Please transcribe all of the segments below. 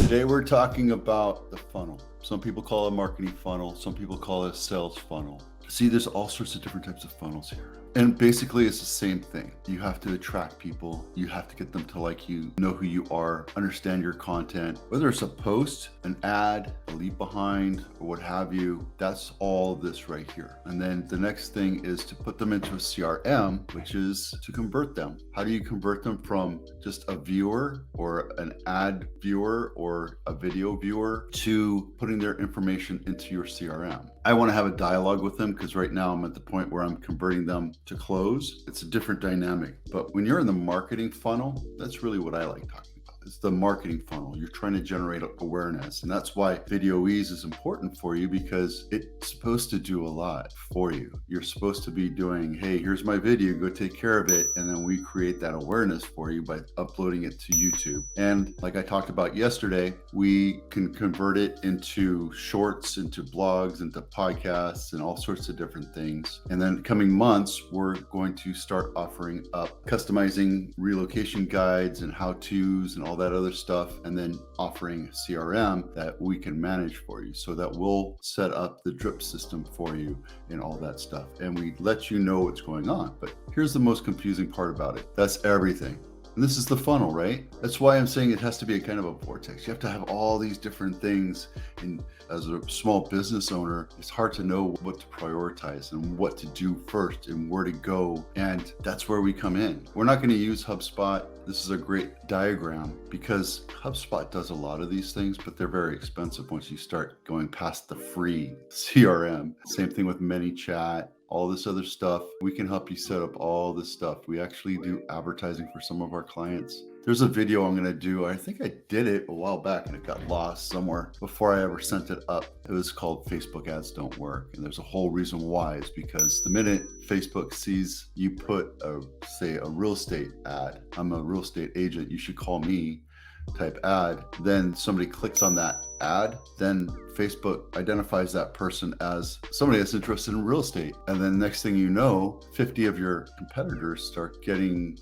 Today we're talking about the funnel. Some people call it a marketing funnel, some people call it a sales funnel. See, there's all sorts of different types of funnels here. And basically it's the same thing. You have to attract people. You have to get them to like you, know who you are, understand your content, whether it's a post, an ad, a leave behind, or what have you. That's all this right here. And then the next thing is to put them into a CRM, which is to convert them. How do you convert them from just a viewer or an ad viewer or a video viewer to putting their information into your CRM? I want to have a dialogue with them because right now I'm at the point where I'm converting them to close. It's a different dynamic. But when you're in the marketing funnel, that's really what I like talking about. It's the marketing funnel. You're trying to generate awareness. And that's why VideoEase is important for you, because it's supposed to do a lot for you. You're supposed to be doing, hey, here's my video, go take care of it. And then we create that awareness for you by uploading it to YouTube. And like I talked about yesterday, we can convert it into shorts, into blogs, into podcasts, and all sorts of different things. And then coming months, we're going to start offering up customizing relocation guides and how-tos and all that other stuff, and then offering CRM that we can manage for you, so that we'll set up the drip system for you and all that stuff. And we let you know what's going on. But here's the most confusing part about it. That's everything. And this is the funnel, right? That's why I'm saying it has to be a kind of a vortex. You have to have all these different things. And as a small business owner, it's hard to know what to prioritize and what to do first and where to go. And that's where we come in. We're not going to use HubSpot. This is a great diagram because HubSpot does a lot of these things, but they're very expensive once you start going past the free CRM. Same thing with ManyChat. All this other stuff. We can help you set up all this stuff. We actually do advertising for some of our clients. There's a video I'm going to do. I think I did it a while back and it got lost somewhere before I ever sent it up. It was called Facebook Ads Don't Work. And there's a whole reason why. It's because the minute Facebook sees you put say a real estate ad, I'm a real estate agent, you should call me type ad, then somebody clicks on that ad, then Facebook identifies that person as somebody that's interested in real estate. And then next thing you know, 50 of your competitors start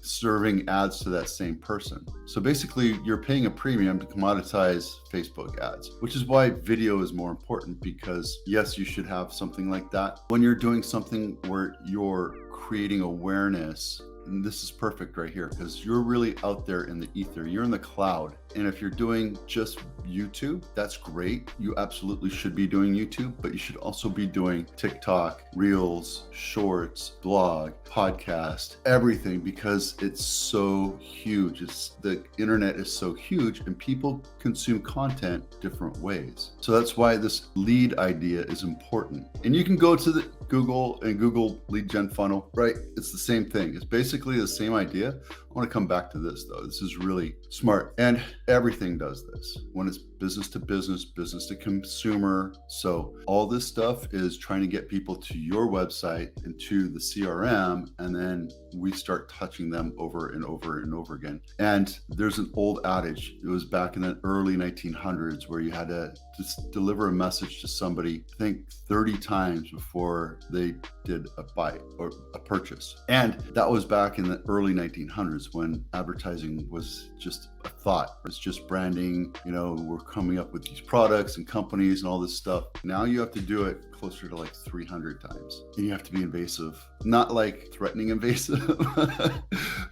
serving ads to that same person. So basically you're paying a premium to commoditize Facebook ads, which is why video is more important, because yes, you should have something like that. When you're doing something where you're creating awareness, and this is perfect right here because you're really out there in the ether, you're in the cloud. And if you're doing just YouTube, that's great. You absolutely should be doing YouTube, but you should also be doing TikTok, Reels, Shorts, blog, podcast, everything, because it's so huge. The internet is so huge and people consume content different ways. So that's why this lead idea is important. And you can go to the Google and Google lead gen funnel, right? It's the same thing. It's basically the same idea. I want to come back to this though. This is really smart. And everything does this when it's business to business, business to consumer. So all this stuff is trying to get people to your website and to the CRM, and then we start touching them over and over and over again. And there's an old adage, it was back in the early 1900s, where you had to just deliver a message to somebody, I think 30 times before they did a buy or a purchase. And that was back in the early 1900s when advertising was just a thought. It's just branding, we're coming up with these products and companies and all this stuff. Now you have to do it closer to like 300 times. And you have to be invasive, not like threatening invasive,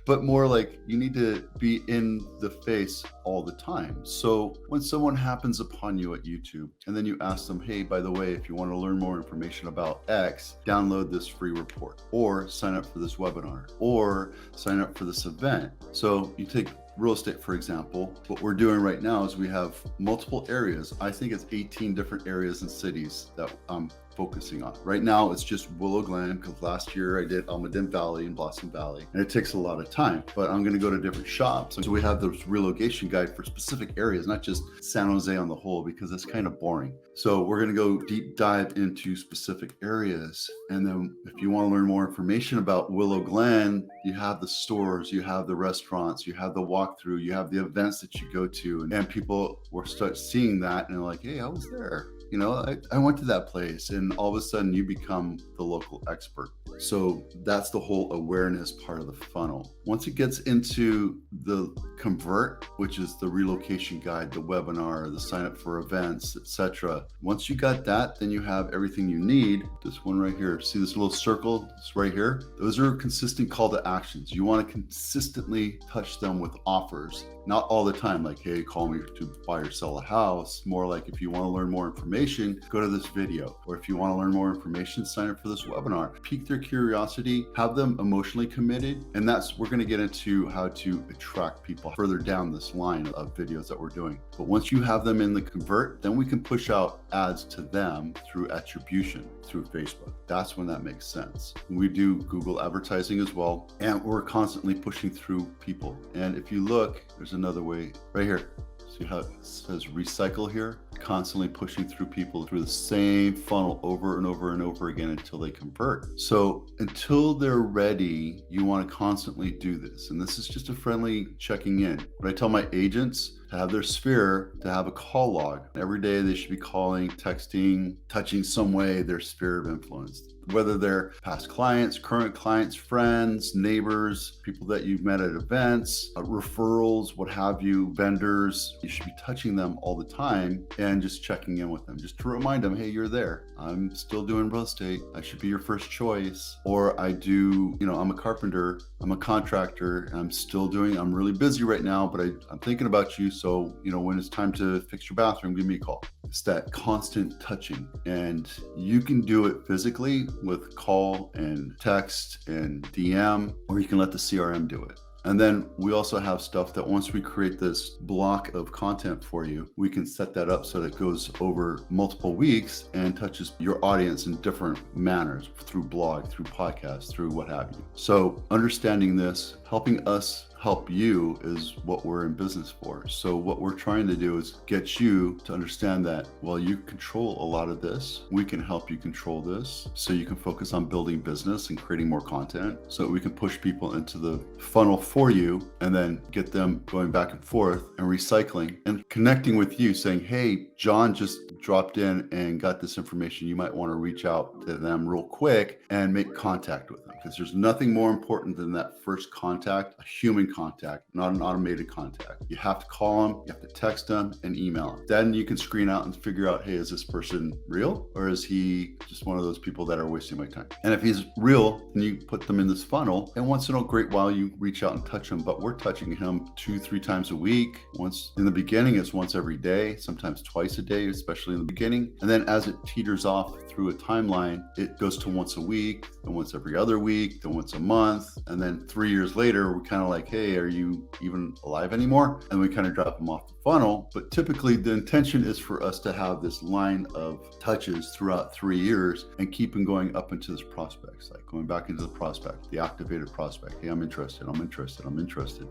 but more like you need to be in the face all the time. So when someone happens upon you at YouTube and then you ask them, hey, by the way, if you want to learn more information about X, download this free report or sign up for this webinar or sign up for this event. So you take real estate, for example. What we're doing right now is we have multiple areas. I think it's 18 different areas and cities that I'm focusing on. Right now, it's just Willow Glen, because last year I did Almaden Valley and Blossom Valley, and it takes a lot of time, but I'm going to go to different shops. So we have this relocation guide for specific areas, not just San Jose on the whole, because it's kind of boring. So we're going to go deep dive into specific areas. And then if you want to learn more information about Willow Glen, you have the stores, you have the restaurants, you have the walkthrough, you have the events that you go to, and people will start seeing that and they're like, hey, I was there. I went to that place, and all of a sudden you become the local expert. So that's the whole awareness part of the funnel. Once it gets into the convert, which is the relocation guide, the webinar, the sign up for events, etc. Once you got that, then you have everything you need. This one right here, see this little circle? It's right here. Those are consistent call to actions. You want to consistently touch them with offers. Not all the time, like, hey, call me to buy or sell a house. More like, if you want to learn more information, go to this video. Or if you want to learn more information, sign up for this webinar. Pique their curiosity, have them emotionally committed. And we're going to get into how to attract people further down this line of videos that we're doing. But once you have them in the convert, then we can push out ads to them through attribution through Facebook. That's when that makes sense. We do Google advertising as well, and we're constantly pushing through people. And if you look, there's another way right here. See how it says recycle here? Constantly pushing through people through the same funnel over and over and over again until they convert. So until they're ready, you want to constantly do this. And this is just a friendly checking in. When I tell my agents to have their sphere, to have a call log. Every day they should be calling, texting, touching some way their sphere of influence. Whether they're past clients, current clients, friends, neighbors, people that you've met at events, referrals, what have you, vendors. You should be touching them all the time and just checking in with them, just to remind them, hey, you're there. I'm still doing real estate. I should be your first choice. Or I'm a carpenter, I'm a contractor, and I'm really busy right now, but I'm thinking about you. So, when it's time to fix your bathroom, give me a call. It's that constant touching, and you can do it physically with call and text and DM, or you can let the CRM do it. And then we also have stuff that once we create this block of content for you, we can set that up so that it goes over multiple weeks and touches your audience in different manners, through blog, through podcast, through what have you. So understanding this, helping us help you, is what we're in business for. So what we're trying to do is get you to understand that while you control a lot of this, we can help you control this so you can focus on building business and creating more content, so that we can push people into the funnel for you and then get them going back and forth and recycling and connecting with you, saying, hey, John just dropped in and got this information. You might want to reach out to them real quick and make contact with them, because there's nothing more important than that first contact, a human contact, not an automated contact. You have to call them, you have to text them and email them. Then you can screen out and figure out, hey, is this person real, or is he just one of those people that are wasting my time? And if he's real, then you put them in this funnel, and once in a great while you reach out and touch him. But we're touching him 2-3 times a week. Once in the beginning, it's once every day, sometimes twice a day, especially in the beginning. And then as it teeters off through a timeline, it goes to once a week, then once every other week, then once a month. And then 3 years later, we're kind of like, hey, are you even alive anymore? And we kind of drop them off the funnel. But typically the intention is for us to have this line of touches throughout 3 years and keep them going up into this prospects, like going back into the prospect, the activated prospect. Hey, I'm interested.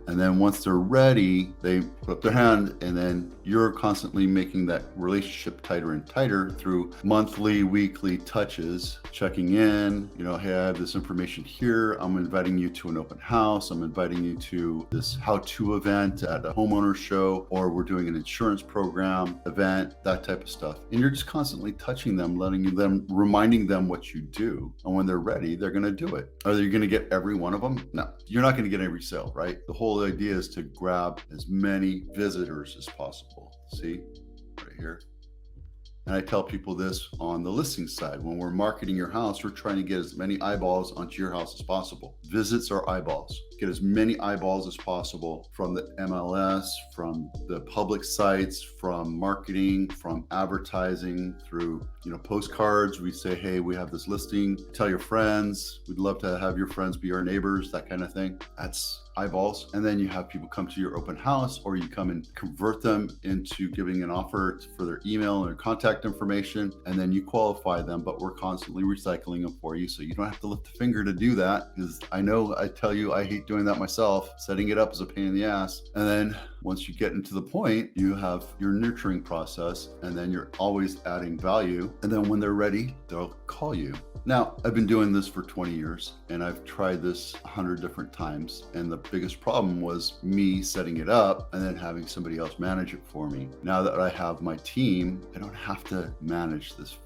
And then once they're ready, they put up their hand, and then you're constantly making that relationship tighter and tighter through monthly, weekly touches, checking in, hey, I have this information here. I'm inviting you to an open house. I'm inviting you to this how-to event at a homeowner show, or we're doing an insurance program event, that type of stuff. And you're just constantly touching them, reminding them what you do. And when they're ready, they're going to do it. Are you going to get every one of them? No, you're not going to get every sale, right? The whole idea is to grab as many visitors as possible. See right here. And I tell people this on the listing side. When we're marketing your house, we're trying to get as many eyeballs onto your house as possible. Visits are eyeballs. Get as many eyeballs as possible from the MLS, from the public sites, from marketing, from advertising, through postcards. We say, hey, we have this listing. Tell your friends. We'd love to have your friends be our neighbors, that kind of thing. That's eyeballs. And then you have people come to your open house, or you come and convert them into giving an offer for their email and their contact information, and then you qualify them. But we're constantly recycling them for you, so you don't have to lift a finger to do that, because I tell you, I hate doing that myself. Setting it up is a pain in the ass. And then once you get into the point, you have your nurturing process, and then you're always adding value. And then when they're ready, they'll call you. Now, I've been doing this for 20 years, and I've tried this 100 different times. And the biggest problem was me setting it up and then having somebody else manage it for me. Now that I have my team, I don't have to manage this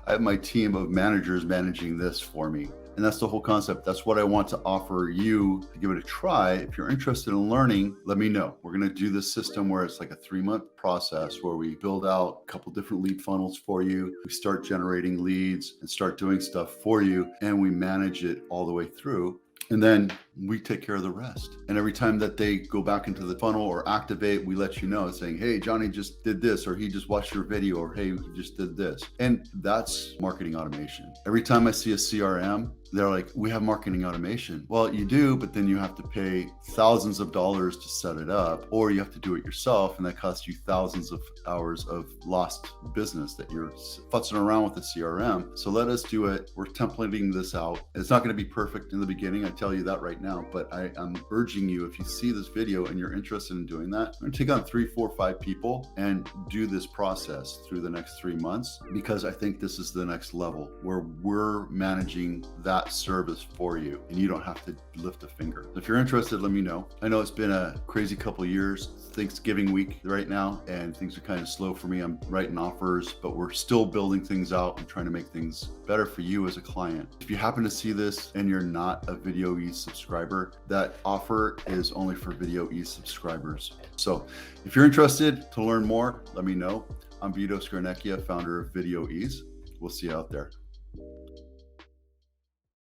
I have my team of managers managing this for me. And that's the whole concept. That's what I want to offer you to give it a try. If you're interested in learning, let me know. We're going to do this system where it's like a 3-month process where we build out a couple different lead funnels for you. We start generating leads and start doing stuff for you, and we manage it all the way through. And then we take care of the rest. And every time that they go back into the funnel or activate, we let you know, saying, hey, Johnny just did this, or he just watched your video, or hey, he just did this. And that's marketing automation. Every time I see a CRM, they're like, we have marketing automation. Well, you do, but then you have to pay thousands of dollars to set it up, or you have to do it yourself, and that costs you thousands of hours of lost business that you're futzing around with the CRM. So let us do it. We're templating this out. It's not going to be perfect in the beginning, I tell you that right now, but I'm urging you, if you see this video and you're interested in doing that, I'm going to take on 3, 4, 5 people and do this process through the next 3 months, because I think this is the next level where we're managing that service for you and you don't have to lift a finger. If you're interested, let me know. I know it's been a crazy couple of years, Thanksgiving week right now, and things are kind of slow for me. I'm writing offers, but we're still building things out and trying to make things better for you as a client. If you happen to see this and you're not a Video Ease subscriber, that offer is only for Video Ease subscribers. So if you're interested to learn more, let me know. I'm Vito Scarnecchia, founder of Video Ease. We'll see you out there.